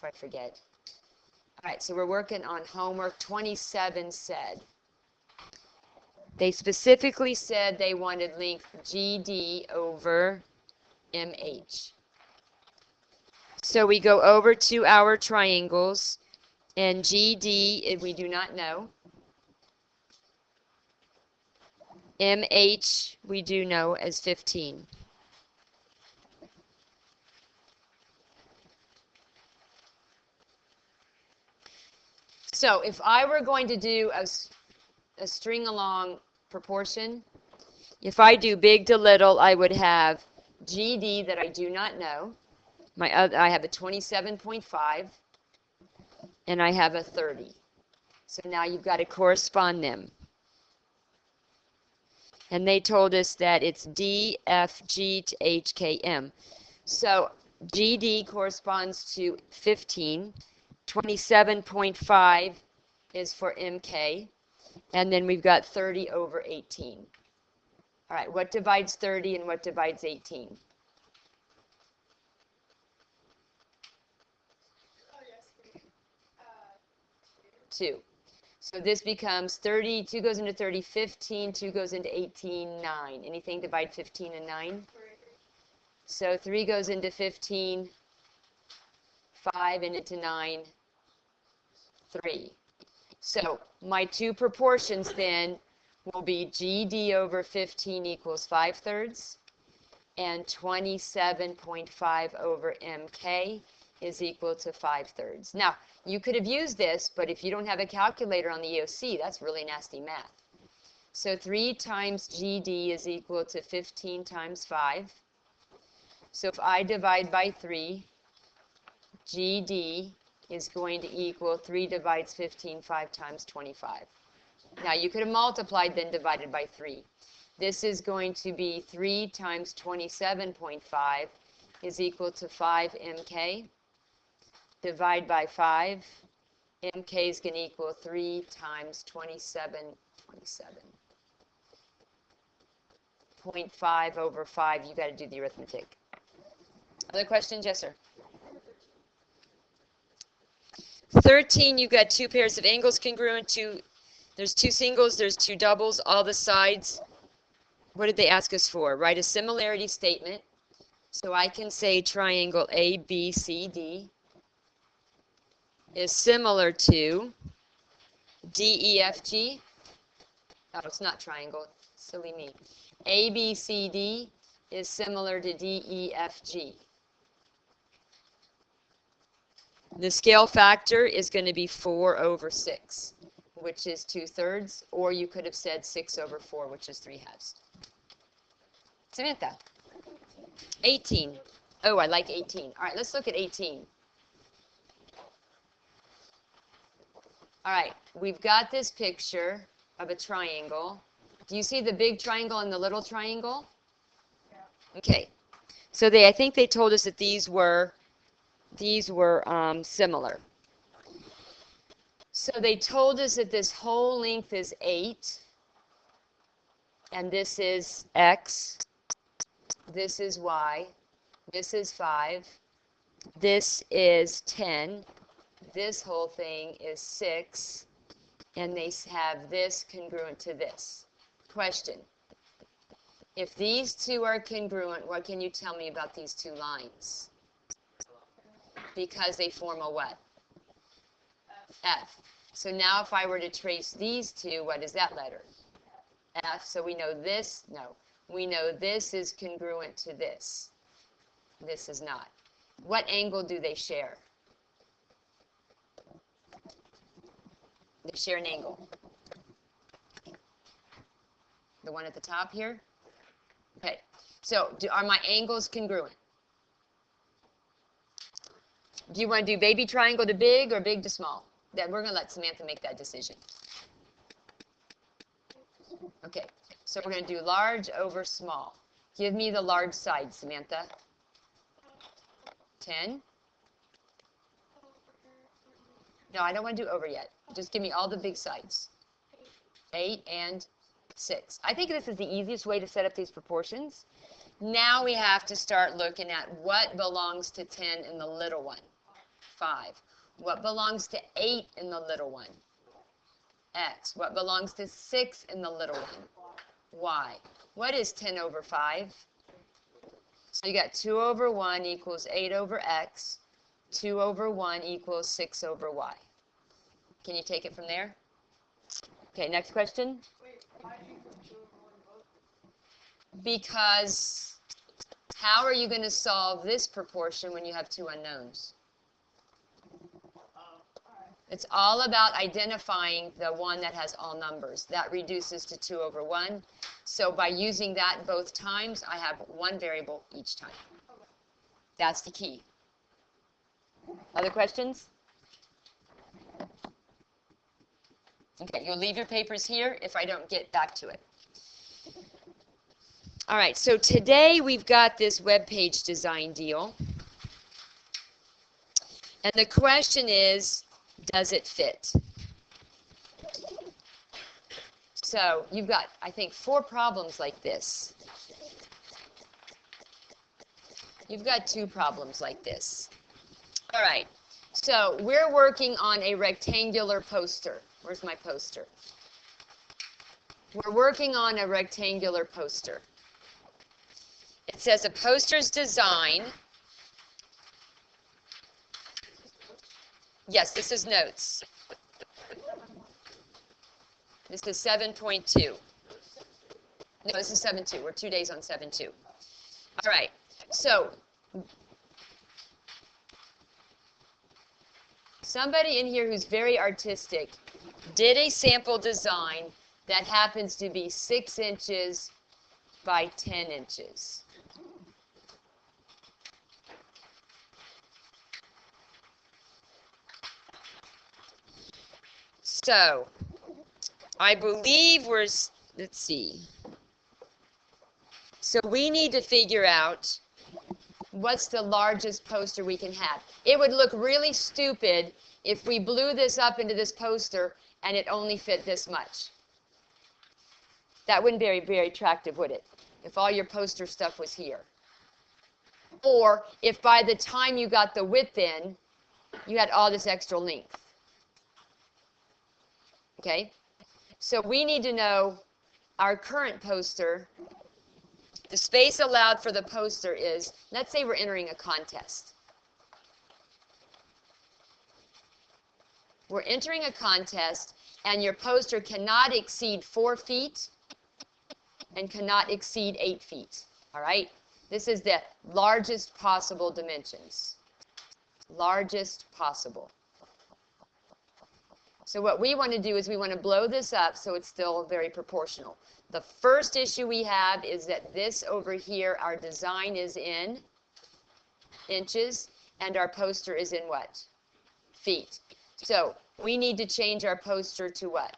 before I forget. All right, so we're working on homework 27 said. They specifically said they wanted length GD over MH. So we go over to our triangles, and GD we do not know. MH we do know as 15. So if I were going to do a string along proportion, if I do big to little, I would have GD that I do not know. I have a 27.5, and I have a 30. So now you've got to correspond them. And they told us that it's D, F, G to H, K, M. So GD corresponds to 15. 27.5 is for MK. And then we've got 30 over 18. All right, what divides 30 and what divides 18? Two. So this becomes 30, 2 goes into 30, 15, 2 goes into 18, 9. Anything divide 15 and 9? So 3 goes into 15, 5 and into 9, 3. So my two proportions then will be GD over 15 equals 5/3, and 27.5 over MK is equal to 5/3. Now, you could have used this, but if you don't have a calculator on the EOC, that's really nasty math. So 3 times GD is equal to 15 times 5. So if I divide by 3, GD is going to equal 3 divides 15, 5 times 25. Now, you could have multiplied, then divided by 3. This is going to be 3 times 27.5 is equal to 5 MK. Divide by 5. MK is going to equal 3 times 27.5 over 5. You've got to do the arithmetic. Other questions? Yes, sir. 13, you've got two pairs of angles congruent. There's two singles, there's two doubles, all the sides. What did they ask us for? Write a similarity statement. So I can say triangle ABCD is similar to DEFG. Oh, it's not triangle. Silly me. ABCD is similar to DEFG. The scale factor is going to be 4 over 6, which is 2/3, or you could have said 6 over 4, which is 3/2. Samantha. 18. Oh, I like 18. All right, let's look at 18. All right, we've got this picture of a triangle. Do you see the big triangle and the little triangle? Yeah. Okay. So I think they told us that these were similar. So they told us that this whole length is 8, and this is X, this is Y, this is 5, this is 10, this whole thing is 6, and they have this congruent to this. Question: if these two are congruent, what can you tell me about these two lines? Because they form a what? F. So now if I were to trace these two, what is that letter? F. So we know this, no. We know this is congruent to this. This is not. What angle do they share? They share an angle. The one at the top here? Okay. So are my angles congruent? Do you want to do baby triangle to big or big to small? We're going to let Samantha make that decision. Okay, so we're going to do large over small. Give me the large side, Samantha. 10. No, I don't want to do over yet. Just give me all the big sides. 8 and 6. I think this is the easiest way to set up these proportions. Now we have to start looking at what belongs to 10 in the little one. 5. What belongs to 8 in the little one? X. What belongs to 6 in the little one? Y. What is 10 over 5? So you got 2 over 1 equals 8 over X. 2 over 1 equals 6 over Y. Can you take it from there? Okay, next question. Because how are you going to solve this proportion when you have two unknowns? It's all about identifying the one that has all numbers. That reduces to 2 over 1. So by using that both times, I have one variable each time. That's the key. Other questions? Okay, you'll leave your papers here if I don't get back to it. All right, so today we've got this web page design deal. And the question is, does it fit? So you've got, I think, 4 problems like this. You've got 2 problems like this. All right, so we're working on a rectangular poster. Where's my poster? We're working on a rectangular poster. It says a poster's design. Yes, this is notes. This is 7.2. No, this is 7.2. We're 2 days on 7.2. All right, so somebody in here who's very artistic did a sample design that happens to be 6 inches by 10 inches. So, I believe let's see. So we need to figure out what's the largest poster we can have. It would look really stupid if we blew this up into this poster and it only fit this much. That wouldn't be very, very attractive, would it? If all your poster stuff was here. Or if by the time you got the width in, you had all this extra length. Okay? So we need to know our current poster. The space allowed for the poster is, let's say we're entering a contest. We're entering a contest, and your poster cannot exceed 4 feet and cannot exceed 8 feet. All right? This is the largest possible dimensions. Largest possible. So what we want to do is we want to blow this up so it's still very proportional. The first issue we have is that this over here, our design is in inches, and our poster is in what? Feet. So we need to change our poster to what?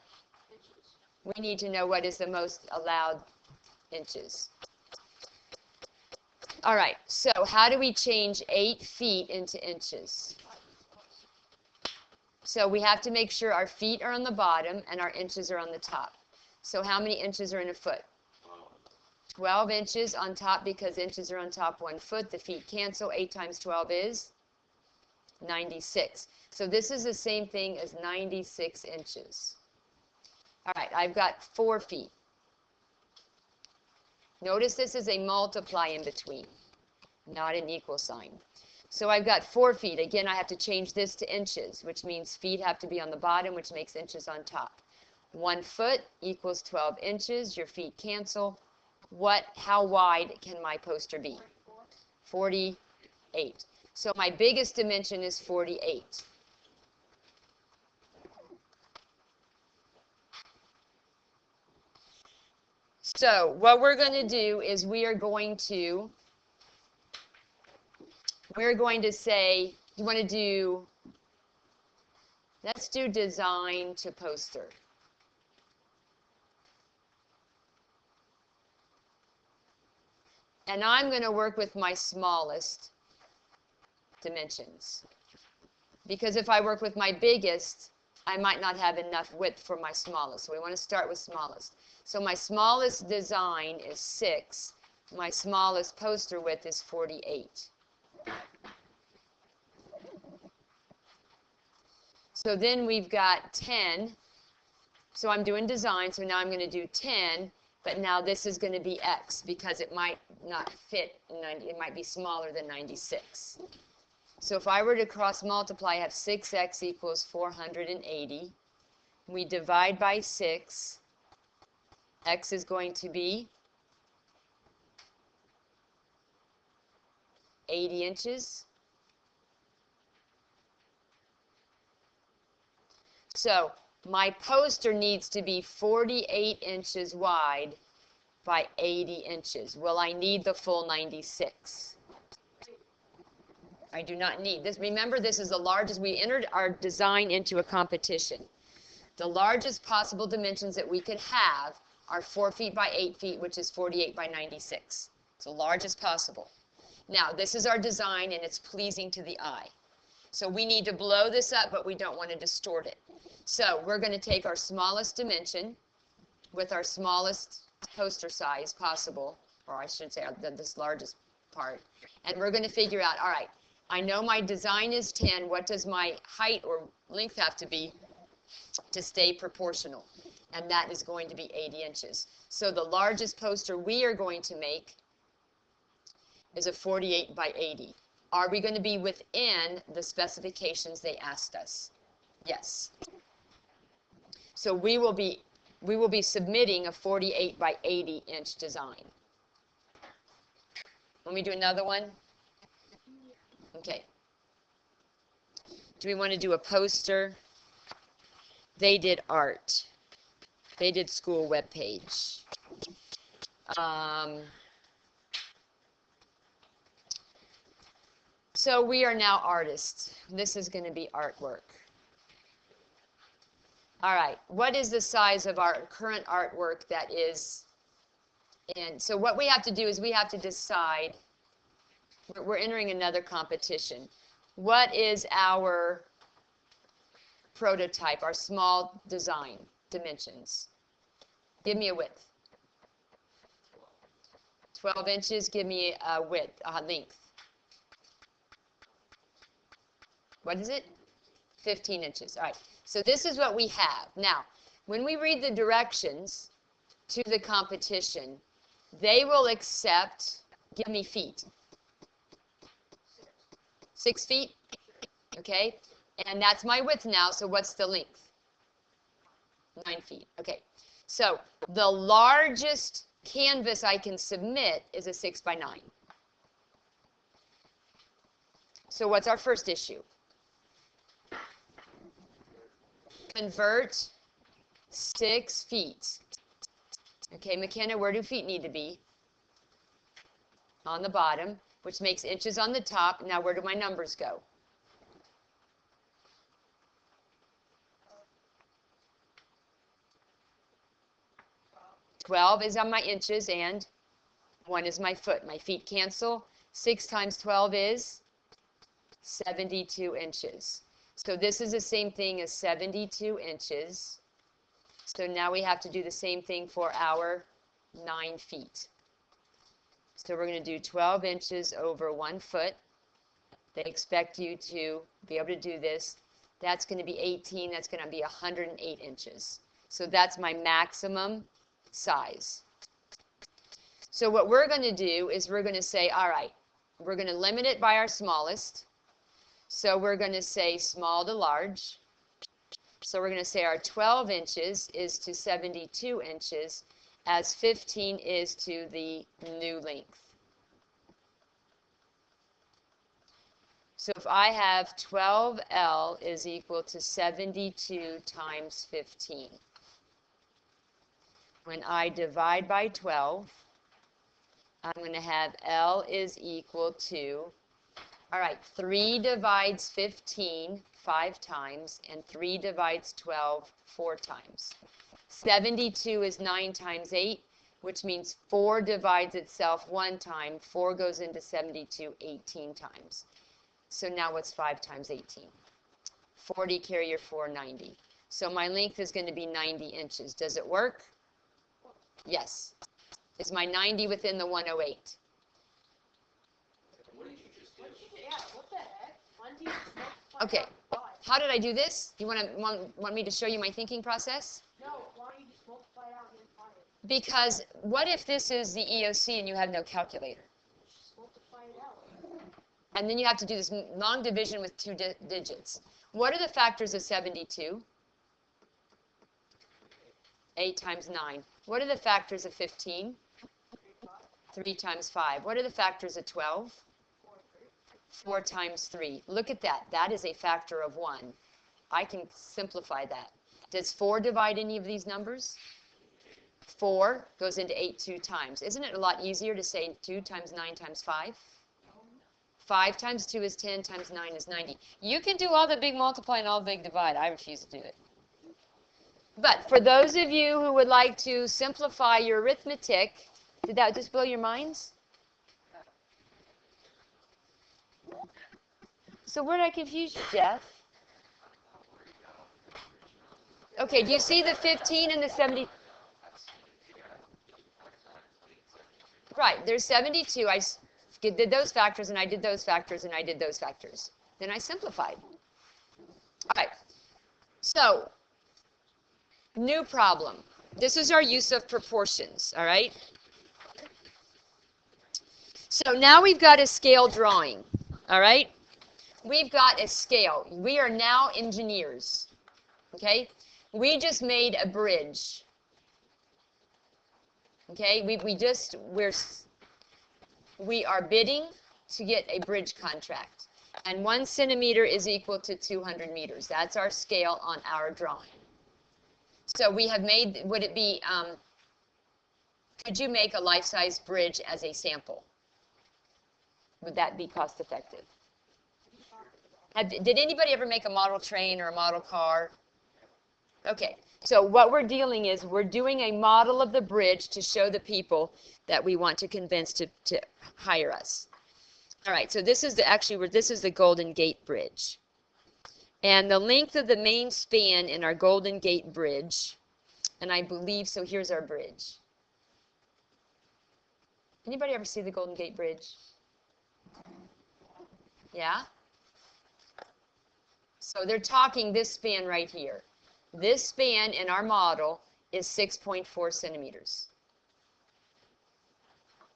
We need to know what is the most allowed inches. All right, so how do we change 8 feet into inches? So we have to make sure our feet are on the bottom and our inches are on the top. So how many inches are in a foot? 12 inches on top, because inches are on top 1 foot. The feet cancel. 8 times 12 is 96. So this is the same thing as 96 inches. All right, I've got 4 feet. Notice this is a multiply in between, not an equal sign. So I've got 4 feet. Again, I have to change this to inches, which means feet have to be on the bottom, which makes inches on top. 1 foot equals 12 inches. Your feet cancel. How wide can my poster be? 48. So my biggest dimension is 48. So what we're going to do is we're going to say, you want to do, let's do design to poster. And I'm going to work with my smallest dimensions. Because if I work with my biggest, I might not have enough width for my smallest. So we want to start with smallest. So my smallest design is 6. My smallest poster width is 48. So then we've got 10. So I'm doing design, so now I'm going to do 10, but now this is going to be x because it might not fit, it might be smaller than 96. So if I were to cross multiply, I have 6x equals 480. We divide by 6. X is going to be 80 inches. So my poster needs to be 48 inches wide by 80 inches. Will I need the full 96? I do not need this. Remember, this is the largest. We entered our design into a competition. The largest possible dimensions that we could have are 4 feet by 8 feet, which is 48 by 96. It's the largest possible. Now, this is our design, and it's pleasing to the eye. So we need to blow this up, but we don't want to distort it. So we're going to take our smallest dimension with our smallest poster size possible, or I should say this largest part, and we're going to figure out, all right, I know my design is 10. What does my height or length have to be to stay proportional? And that is going to be 80 inches. So the largest poster we are going to make is a 48 by 80. Are we going to be within the specifications they asked us? Yes. So we will be submitting a 48 by 80 inch design. Let me do another one. Okay. Do we want to do a poster? They did art. They did school webpage. So we are now artists. This is going to be artwork. All right. What is the size of our current artwork that is in? So what we have to do is we have to decide. We're entering another competition. What is our prototype, our small design dimensions? Give me a width. 12 inches, give me a width, a length. What is it? 15 inches. All right. So this is what we have. Now, when we read the directions to the competition, they will accept, give me feet. 6 feet? Okay. And that's my width now, so what's the length? 9 feet. Okay. So the largest canvas I can submit is a 6 by 9. So what's our first issue? Convert 6 feet. Okay, McKenna, where do feet need to be? On the bottom, which makes inches on the top. Now where do my numbers go? "12" is on my inches and 1 is my foot. My feet cancel. 6 times 12 is 72 inches. So this is the same thing as 72 inches. So now we have to do the same thing for our 9 feet. So we're going to do 12 inches over 1 foot. They expect you to be able to do this. That's going to be 18. That's going to be 108 inches. So that's my maximum size. So what we're going to do is we're going to say, all right, we're going to limit it by our smallest. So we're going to say small to large. So we're going to say our 12 inches is to 72 inches as 15 is to the new length. So if I have 12L is equal to 72 times 15. When I divide by 12, I'm going to have L is equal to, all right, 3 divides 15 5 times, and 3 divides 12 4 times. 72 is 9 times 8, which means 4 divides itself 1 time. 4 goes into 72 18 times. So now what's 5 times 18? 40, carry your 4, 90. So my length is going to be 90 inches. Does it work? Yes. Is my 90 within the 108? Yeah, what the heck? Okay. How did I do this? You want me to show you my thinking process? No, why don't you just multiply it out and then find it? Because what if this is the EOC and you have no calculator? Just multiply it out. And then you have to do this long division with two digits. What are the factors of 72? 8 times 9. What are the factors of 15? 3 times 5. What are the factors of 12? 4 times 3. Look at that. That is a factor of 1. I can simplify that. Does 4 divide any of these numbers? 4 goes into 8 2 times. Isn't it a lot easier to say 2 times 9 times 5? 5 times 2 is 10 times 9 is 90. You can do all the big multiply and all the big divide. I refuse to do it. But for those of you who would like to simplify your arithmetic, did that just blow your minds? So where did I confuse you, Jeff? Okay, do you see the 15 and the 70? Right, there's 72. I did those factors, and I did those factors, and I did those factors. Then I simplified. All right, so new problem. This is our use of proportions, all right? So now we've got a scale drawing, all right? We've got a scale. We are now engineers, okay? We just made a bridge, okay? We are bidding to get a bridge contract, and 1 centimeter is equal to 200 meters. That's our scale on our drawing. So we have made, would it be, could you make a life-size bridge as a sample? Would that be cost effective? Did anybody ever make a model train or a model car? Okay, so what we're dealing is we're doing a model of the bridge to show the people that we want to convince to hire us. All right, so this is the Golden Gate Bridge. And the length of the main span in our Golden Gate Bridge, and I believe, so here's our bridge. Anybody ever see the Golden Gate Bridge? Yeah? So they're talking this span right here. This span in our model is 6.4 centimeters.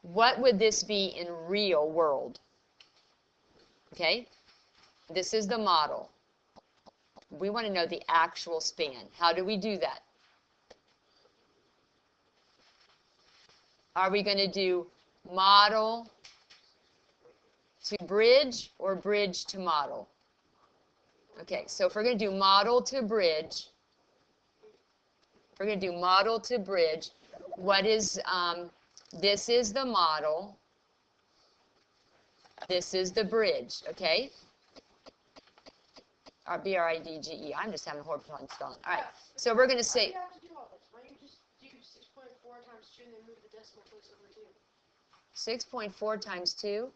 What would this be in real world? Okay? This is the model. We want to know the actual span. How do we do that? Are we going to do model to bridge or bridge to model? Okay, so if we're going to do model to bridge, what is, this is the model, this is the bridge, okay? Or B-R-I-D-G-E. I'm just having a horrible time spelling. All right, so we're going to say, Why do you have to do all this? Why don't you just do 6.4 times 2 and then move the decimal place over 2? 6.4 times 2?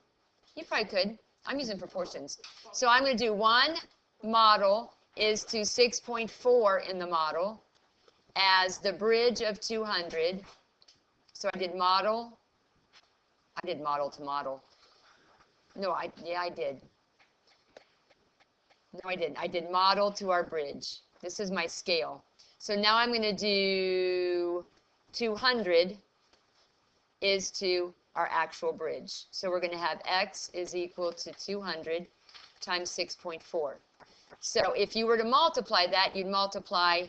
You probably could. I'm using proportions. So I'm going to do 1 model is to 6.4 in the model as the bridge of 200. So I did model to model. No, I did. No, I didn't. I did model to our bridge. This is my scale. So now I'm going to do 200 is to our actual bridge. So we're going to have x is equal to 200 times 6.4. So if you were to multiply that, you'd multiply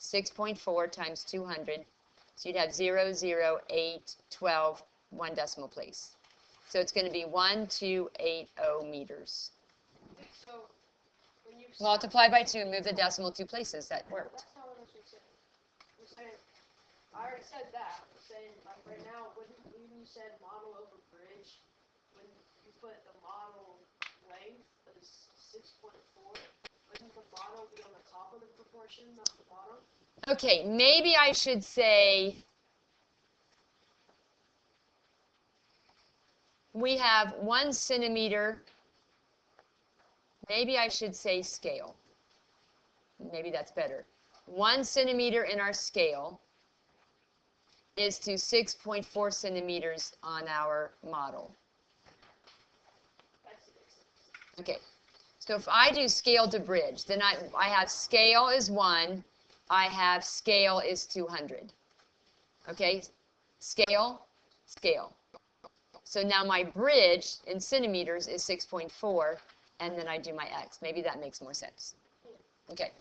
6.4 times 200. So you'd have 0, 0, 8, 12, 1 decimal place. So it's going to be 1280 meters. So when you Multiply by 2 and move the decimal 2 places. That worked. That's not what I was saying. I'm saying, I already said that. I'm saying, like right now, when you said model over bridge, when you put the model length as 6.4, wouldn't the model be on the top of the proportion, not the bottom? Okay, maybe I should say we have 1 centimeter. Maybe I should say scale. Maybe that's better. 1 centimeter in our scale is to 6.4 centimeters on our model. Okay, So if I do scale to bridge, then I have scale is 1, I have scale is 200. Okay, scale, scale. So now my bridge in centimeters is 6.4, and then I do my x. Maybe that makes more sense. Okay.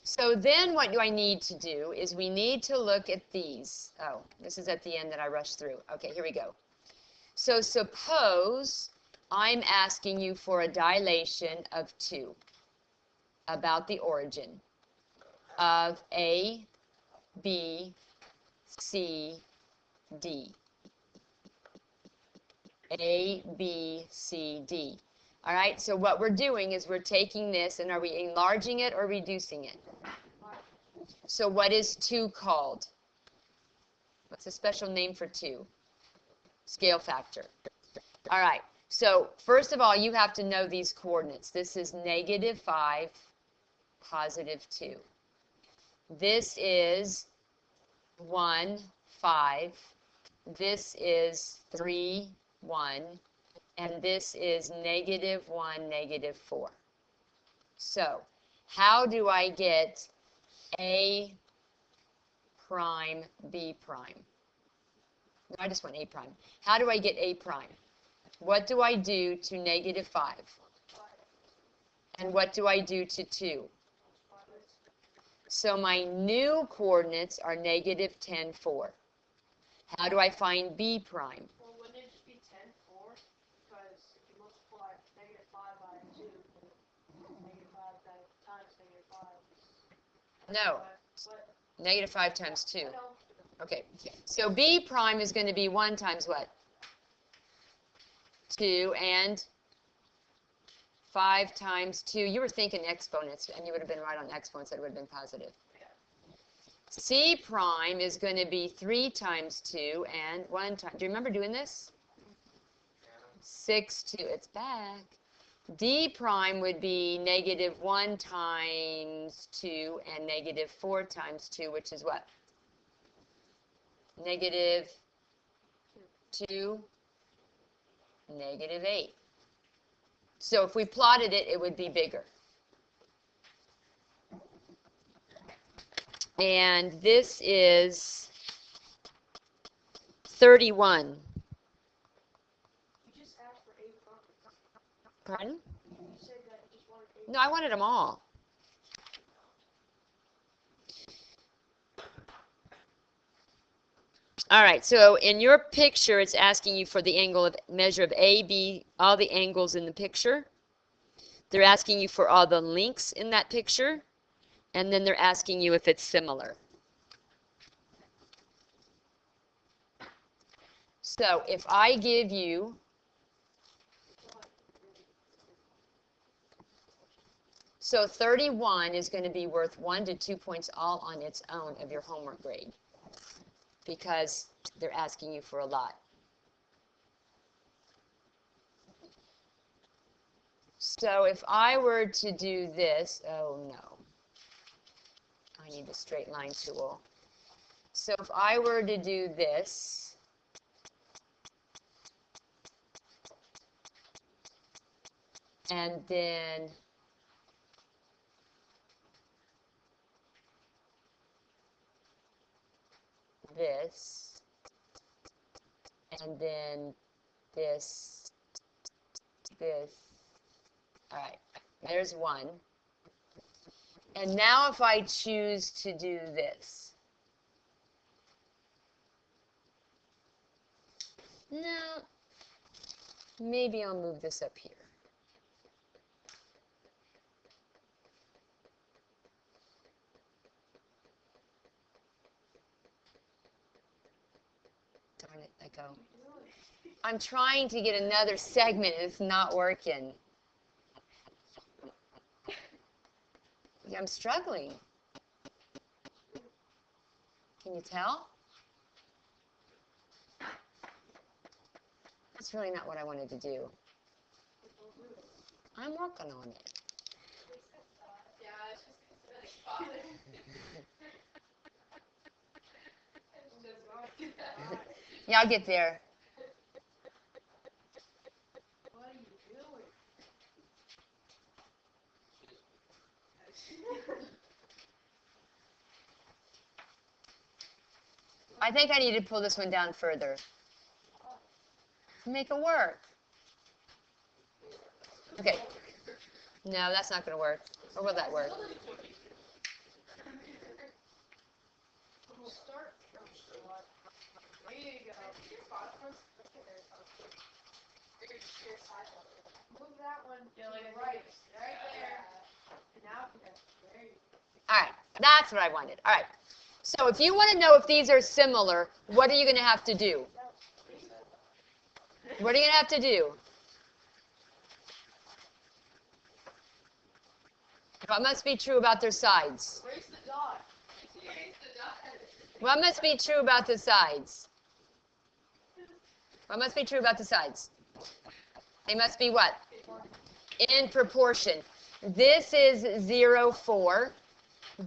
So then what do I need to do is we need to look at these. Oh, this is at the end that I rushed through. Okay, here we go. So suppose I'm asking you for a dilation of 2 about the origin of A, B, C, D. A, B, C, D. All right, so what we're doing is we're taking this, and are we enlarging it or reducing it? So what is 2 called? What's a special name for 2? Scale factor. All right, so first of all, you have to know these coordinates. This is -5, +2. This is 1, 5. This is 3, 1. And this is -1, -4. So how do I get A prime, B prime? No, I just want A prime. How do I get A prime? What do I do to -5? And what do I do to 2? So my new coordinates are -10, 4. How do I find B prime? Well, wouldn't it just be 10, 4? Because if you multiply -5 by 2, -5 times -5. No, What? -5 times 2. I know. Okay, so B prime is going to be 1 times what? 2, and 5 times 2. You were thinking exponents, and you would have been right on exponents. That would have been positive. C prime is going to be 3 times 2 and 1 time. Do you remember doing this? 6, 2. It's back. D prime would be -1 times 2 and -4 times 2, which is what? -2, -8. So if we plotted it, it would be bigger. And this is 31. You just asked for A prime. Pardon? You said that you just wanted A. No, I wanted them all. All right, so in your picture, it's asking you for the angle of measure of A, B, all the angles in the picture. They're asking you for all the links in that picture, and then they're asking you if it's similar. So if I give you So 31 is going to be worth 1 to 2 points all on its own of your homework grade because they're asking you for a lot. So if I were to do this, oh no, I need the straight line tool. So if I were to do this, and then this, and then this, all right, there's 1. And now if I choose to do this, no, maybe I'll move this up here. Darn it, let go. I'm trying to get another segment and it's not working. Yeah, I'm struggling. Can you tell? That's really not what I wanted to do. I'm working on it. Yeah, it's just really bothered. Yeah, I'll get there. What are you doing? I think I need to pull this one down further. Make it work. Okay. No, that's not going to work. Or will that work? Move that one to the right. Right there. Now, there you go. All right. That's what I wanted. All right. So if you want to know if these are similar, what are you going to have to do? What are you going to have to do? What must be true about their sides? Where's the dot? What must be true about the sides? What must be true about the sides? They must be what? In proportion. This is 0, 4.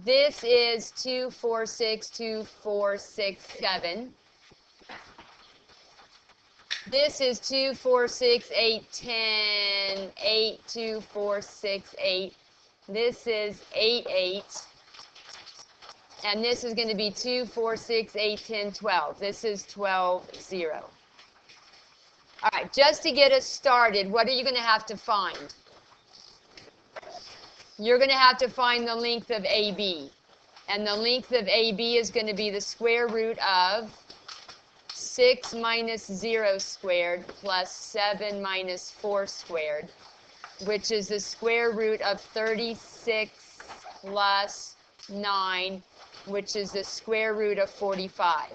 This is 2, 4, 6, 2, 4, 6, 7. This is 2, 4, 6, 8, 10, 8, 2, 4, 6, 8. This is 8, 8. And this is going to be 2, 4, 6, 8, 10, 12. This is 12, 0. All right, just to get us started, what are you going to have to find? You're going to have to find the length of AB. And the length of AB is going to be the square root of 6 minus 0 squared plus 7 minus 4 squared, which is the square root of 36 plus 9, which is the square root of 45.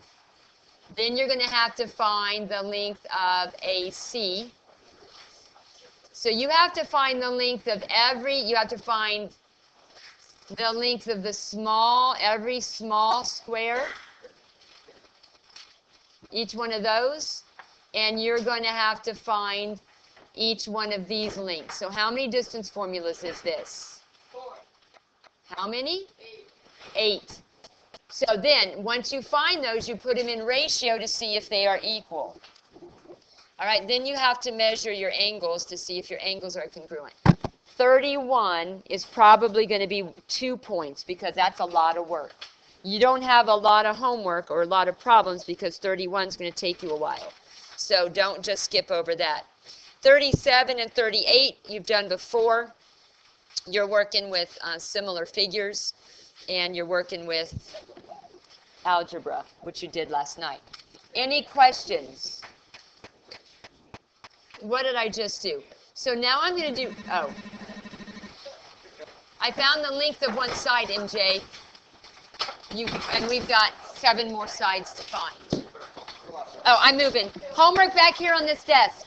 Then you're going to have to find the length of AC. So you have to find the length of you have to find the length of every small square, each one of those, and you're going to have to find each one of these lengths. So how many distance formulas is this? 4. How many? 8. 8. So then, once you find those, you put them in ratio to see if they are equal. All right, then you have to measure your angles to see if your angles are congruent. 31 is probably going to be 2 points because that's a lot of work. You don't have a lot of homework or a lot of problems because 31 is going to take you a while. So don't just skip over that. 37 and 38 you've done before. You're working with similar figures, and you're working with algebra, which you did last night. Any questions? What did I just do? So now I'm going to do, I found the length of one side, MJ. And we've got 7 more sides to find. Oh, I'm moving. Homework back here on this desk.